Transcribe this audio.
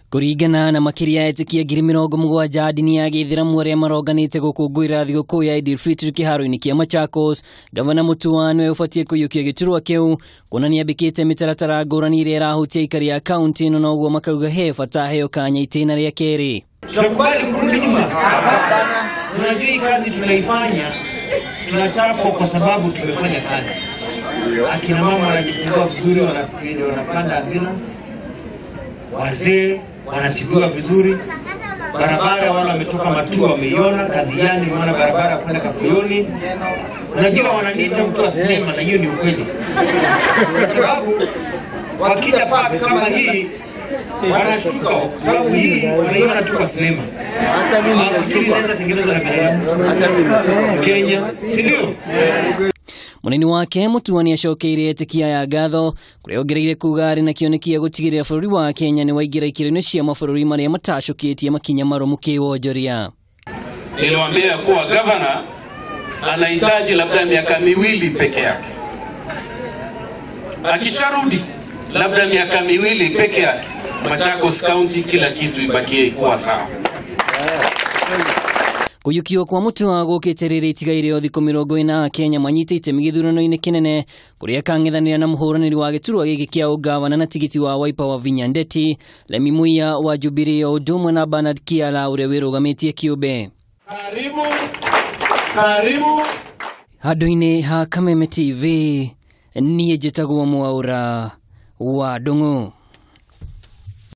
Kuringana na makiria etikia ngiri 70 ndini ya Gĩithĩramu aria maronganĩte gũkũngũĩra thigũkũ ya Eid al-Fitr kĩharo-inĩ kĩa Machakos, Gavana Mutua nĩwe ũbatiĩ kũiyũkia gĩturwa kĩu, kuonania ambĩkĩte mĩtaratara ngũrani ĩrĩa ĩrahutia aikari a kaunti ĩno, na ũguo makauga he bata heo kanya itĩna rĩa kerĩ. Tunakubali kurudi nyuma? Unajua hii kazi tunaifanya, tunachapwa kwa sababu tumefanya kazi. Akina mama wanajifungua vizuri, wanapanda ambulance, wazee wanatibiwa vizuri, barabara wala wametoka Matua wameiona, Kadhiani wana barabara kwenda Kapuyuni. Unajua wananiita mtu wa sinema, na hiyo ni ukweli. Kwa sababu wakija park kama hii wanashtuka, sababu hii wanaiona tu kwa sinema. Nafikiri inaweza tengenezwa na binadamu Kenya, si ndio? Munini wake Mutua ni acokeire etikia ya ngatho kuria ongereire kuga ari na kĩonekia gũtigĩrĩra bũrũri wa Kenya ni waingĩra ikĩro-inĩ cia mabũrũri marĩa matacũkĩtie makinya maromu kĩwonjoria. Niliwaambia kuwa gavana anahitaji labda miaka 2 peke yake. Akisharudi labda miaka 2 peke yake, Machakos County kila kitu ibakie kuwa sawa. Kuyukio kwa Mutua gũkĩte rĩrĩ itigaire o thikũ 40 Kenya manyite itemi gĩthurano-inĩ kĩnene kũrĩa kang'ethanĩra na mũhũranĩri wa gĩturwa gĩkĩ kĩa ũgavana na tigiti wa Wiper wa Vinya Ndeti, Lemi Muya wa Jubilee o ũndũ ũmwe na Bernard Kiala ũrĩa wĩrũgamĩtie kĩũmbe. Karibu Handũ-inĩ ha Kameme TV, niĩ njĩtagwo Mwaũra wa Ndung'u.